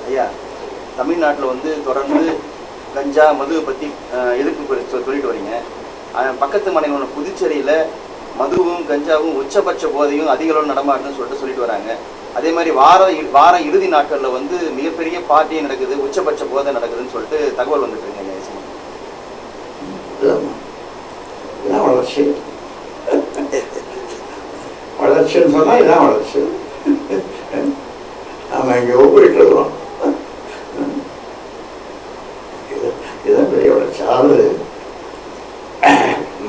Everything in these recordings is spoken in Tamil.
ஐயா, தமிழ்நாட்டில் வந்து தொடர்ந்து கஞ்சா மதுவை பற்றி எதிர்ப்பு சொல்லிட்டு வரீங்க. பக்கத்து மாநிலம் புதுச்சேரியில் மதுவும் கஞ்சாவும் உச்சபட்ச போதையும் அதிக அளவு நடமாட்டுன்னு சொல்லிட்டு வராங்க. அதே மாதிரி வார இறுதி நாட்களில் வந்து மிகப்பெரிய பார்ட்டி நடக்குது, உச்சபட்ச போதை நடக்குதுன்னு சொல்லிட்டு தகவல் வந்துட்டு இருக்கீங்க. வளர்ச்சி வளர்ச்சின்னு சொன்னால் இதான் வளர்ச்சி. நாம் எங்கேயோ போயிட்டு இருக்கிறோம். இதுதான் பெரிய வளர்ச்சி. அதாவது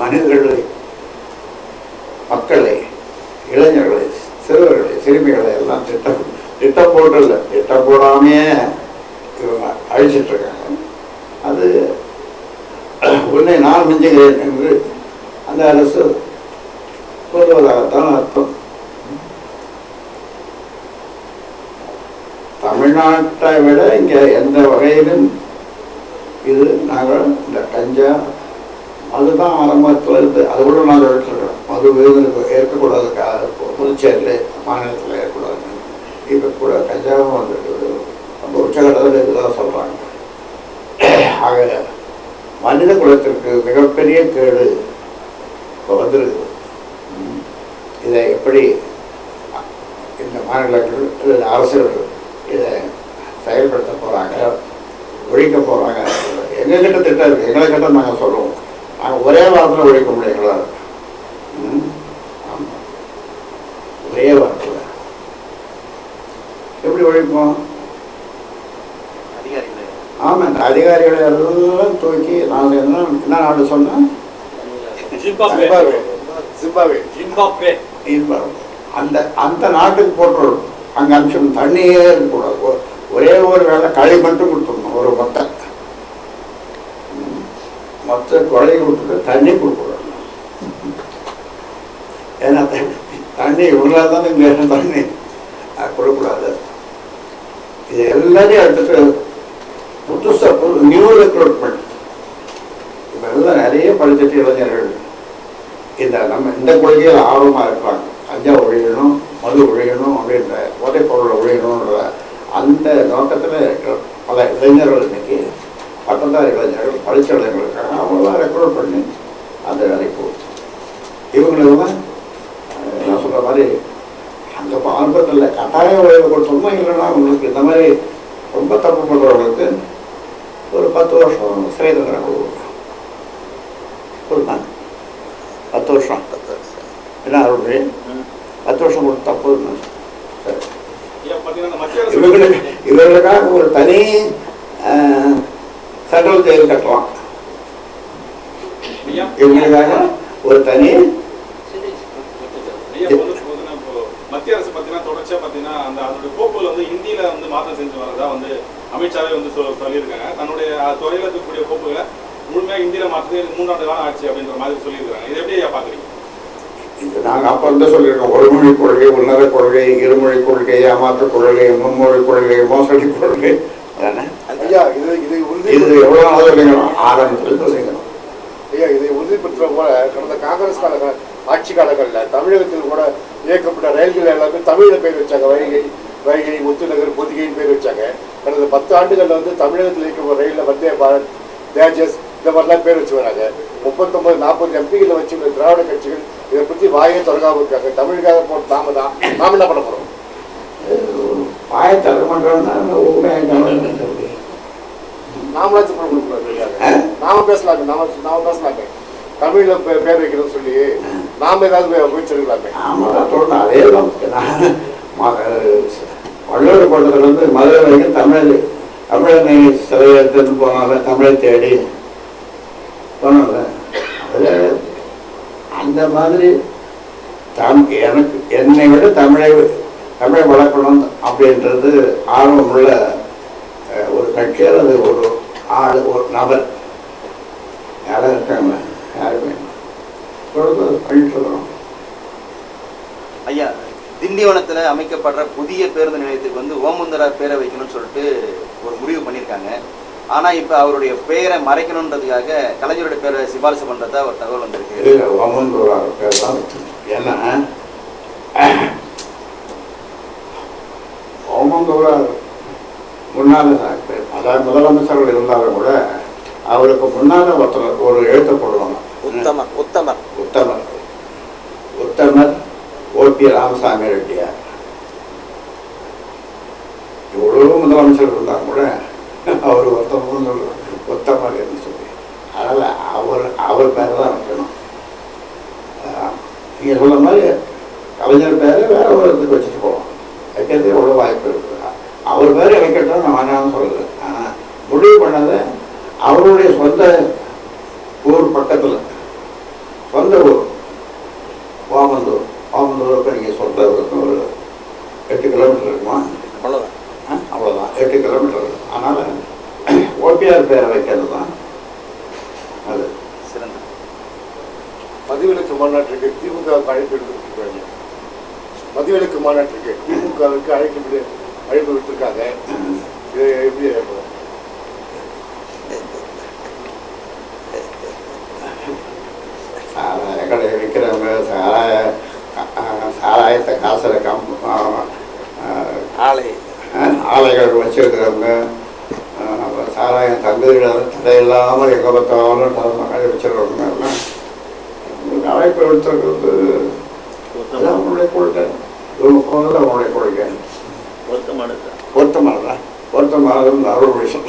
மனிதர்களை, மக்களை, இளைஞர்களை, சிறுவர்களை, சிறுமிகளை எல்லாம் திட்டம் போடல, திட்டம் போடாமையே இவங்க அழிச்சிட்டு இருக்காங்க. அது உன்னை நான் மிஞ்சுகிறேன் என்று அந்த அரசு சொல்வதாகத்தான் அர்த்தம். தமிழ்நாட்டை விட இங்கே எந்த வகையிலும் இது நாங்கள் இந்த கஞ்சா அதுதான் ஆரம்பத்தில் இருந்து அது கூட நாங்கள் எடுத்துருக்கோம். மது ஏற்கக்கூடாது, புதுச்சேரியில் மாநிலத்தில் ஏற்கக்கூடாது. இப்போ கூட கஞ்சாவும் வந்துட்டு ரொம்ப உச்சகட்டத்தில் இதுதான் சொல்கிறாங்க. ஆக மனித குலத்திற்கு மிகப்பெரிய கேடு இப்போ வந்துருக்கு. இதை எப்படி இந்த மாநிலங்கள் அரசுகள் இதை செயல்படுத்த போகிறாங்க, ஒழிக்க போகிறாங்க. எங்ககிட்ட திட்டம் இருக்குது, எங்களை கிட்ட நாங்கள் சொல்லுவோம். நாங்கள் ஒரே வாரத்தில் ஒழிக்க முடியுங்களா? ஆமாம், ஒரே வாரத்தில் எப்படி ஒழிப்போம்? ஆமாம், இந்த அதிகாரிகளை எல்லாம் தூக்கி நாங்கள் என்ன நாடு சொன்னோம், அந்த நாட்டுக்கு போட்டுருவோம். அங்கே அம்சம் தண்ணியே இருக்கக்கூடாது. ஒரே ஒரு வேலை களி மட்டும் கொடுத்துடணும். ஒரு மொத்த கொலை கொடுத்துட்டு தண்ணி கொடுக்கூடாது. ஏன்னா தண்ணி இவங்களால் தான் இங்கே தண்ணி கொடுக்கூடாது. இது எல்லாரையும் எடுத்துட்டு புதுசாக நியூ ரெக்ரூட்மெண்ட் இப்போ எல்லாம் நிறைய படிச்சுட்டு இளைஞர்கள் இந்த கொள்கையில் ஆர்வமாக இருப்பாங்க. கஞ்சா ஒழியணும், மது ஒழியணும், அப்படின்ற போதைப் பொருளை ஒழியணுன்ற அந்த நோக்கத்தில் பல இளைஞர்கள் இன்னைக்கு பட்டதாரி இளைஞர்கள் படித்த இளைஞர்களுக்காக அவங்களாம் ரெக்ரூட் பண்ணி அந்த வேலைக்கு போகும். இவங்களுக்கு தான் நான் சொல்கிற மாதிரி அந்த ஆரம்பத்தில் கட்டாய உழைவு கொடுத்தோம்னா, இல்லைன்னா உங்களுக்கு இந்த மாதிரி ரொம்ப தப்பு பண்ணுறவங்களுக்கு ஒரு 10 வருஷம் சிறை தண்டனை கொடுக்கணும். 10 வருஷம் என்ன அருள் 10 வருஷம் கொடுத்தா போதும். இவர்களுக்காக ஒரு தனி சென்ட்ரல் ஜெயில் கட்டலாம். இவங்களுக்காக ஒரு தனி மத்திய அரசு பார்த்தீங்கன்னா தொடர்ச்சியாக பார்த்தீங்கன்னா அதோட கோப்புகள் வந்து இந்தியில வந்து மாற்றம் செஞ்சு வரதா வந்து அமித்ஷாவே வந்து சொல்லியிருக்காங்க. தன்னுடைய துறையில இருக்கக்கூடிய கோப்புகளை முழுமையாக இந்தியில மாற்றது 3 ஆண்டு காலம் ஆட்சி அப்படின்ற மாதிரி சொல்லியிருக்காங்க. இதை எப்படி பாக்குறீங்க? இது நாங்கள் அப்போ வந்து சொல்லியிருக்கோம். ஒரு மொழி கொள்கை, உன்னத கொள்கை, இருமொழி கொள்கை, ஏமாற்று கொள்கை, மும்மொழி கொள்கை, மோசடி கொள்கை. ஐயா, இது எவ்வளோ நாள் சொல்லிக்கணும், ஆரம்பத்தில் சொல்லிக்கணும். ஐயா, இதை உறுதிப்படுத்துற போல கடந்த காங்கிரஸ் ஆட்சி காலங்களில் தமிழகத்தில் கூட இயக்கப்பட்ட ரயில்கள் எல்லாமே தமிழில் பேர் வச்சாங்க. வைகை, முத்துநகர், பொதிகைன்னு பேர் வச்சாங்க. கடந்த 10 ஆண்டுகளில் வந்து தமிழகத்தில் இயக்கப்பட்ட ரயிலில் வந்தே பாரத், தேஜஸ் இந்த மாதிரிலாம் பேர் வச்சு வராங்க. 39-40 எம்பிகளை வச்சு திராவிட கட்சிகள் இதை பற்றி வாயை தொடங்காமல் இருக்காங்க. தமிழுக்காக போட்டு நாம என்ன பண்ண போகிறோம்? வாயை தர பண்ணுறோம்னா நாமளாச்சும் பண்ண கொடுக்கூடாது. நாம பேசலாங்க. தமிழ்ல பேர் வைக்கிறோம்னு சொல்லி நாம ஏதாவது முயற்சிக்கலாமே. ஆமாம், தோணும். அதே தான் வள்ளுவர் கோட்டத்துலேருந்து மதுரை வரைக்கும் தமிழனை சிலை எடுத்துட்டு போனாங்க. தமிழை தேடி போனாங்க. அதில் அந்த மாதிரி என்னை விட தமிழை வளர்க்கணும் அப்படின்றது ஆர்வமுள்ள ஒரு கட்சி அல்லது ஒரு ஆள், ஒரு நபர் யாராக இருக்காங்க, யாருமே பண்ணிட்டு இருக்கிறோம். ஐயா, திண்டிவனத்தில் அமைக்கப்படுற புதிய பேருந்து நிலையத்துக்கு வந்து ஓமுந்தரா பேரை வைக்கணும்னு சொல்லிட்டு ஒரு முடிவு பண்ணியிருக்காங்க. ஆனால் இப்போ அவருடைய பெயரை மறைக்கணுன்றதுக்காக கலைஞருடைய பேரை சிபாரிசு பண்ணுறதா ஒரு தகவல் வந்திருக்கு. ஓமுந்தரா பேர் தான். ஏன்னா ஓமுந்தரா முன்னாள் அதாவது முதலமைச்சர்கள் இருந்தாலும் கூட அவருக்கு முன்னால ஒருத்தர் ஒரு எழுத்த போடுவாங்க. உத்தமர் உத்தமர் உத்தமர் உத்தமர் ஓபி ராமசாமி ரெட்டியார். எவ்வளவு முதலமைச்சர் இருந்தாலும் கூட அவர் ஒருத்தர் உத்தமர் என்று சொல்லி, அதனால் அவர் பேரை தான் வைக்கணும். நீங்கள் சொல்ல மாதிரி கலைஞர் பேரை வேற ஒரு இடத்துக்கு வச்சுட்டு போகலாம், வைக்கிறது எவ்வளோ வாய்ப்பு இருக்குது. அவர் பேரை வைக்கட்டும் நான் வேணாம்னு சொல்லலை. ஆனால் முடிவு பண்ணதை அவருடைய சொந்த ஊர் பக்கத்தில், சொந்த ஊர் ஓமந்தூர், ஓமந்தூருக்கு நீங்கள் சொந்த ஒரு 8 கிலோமீட்டர் இருக்குமா, அவ்வளோதான். அவ்வளோதான் 8 கிலோமீட்டர். அதனால் ஓபிஆர் பேரை வைக்கிறது தான் அது சிறந்த. மதுவிலக்கு மாநாட்டிற்கு திமுகவுக்கு அழைப்பு விடுத்திருக்காங்க. மதுவிலக்கு மாநாட்டிற்கு திமுகவுக்கு அழைப்பு விட்டுருக்காங்க. இது எப்படி சாராய கடை விற்கிறவங்க, சாராயத்தை காசில் ஆலைகள் வச்சுருக்கிறவங்க, சாராயம் தடையில்லாமல் எங்கே பார்த்தாலும் கடை வச்சுருக்கிறவங்க எல்லாம் அழைப்பு விடுத்துருக்கிறது. அதான் அவங்களுடைய கொள்கை, அவங்களுடைய கொள்கை பொருத்தமானதான் பொருத்தமானது அருள் விஷயம்.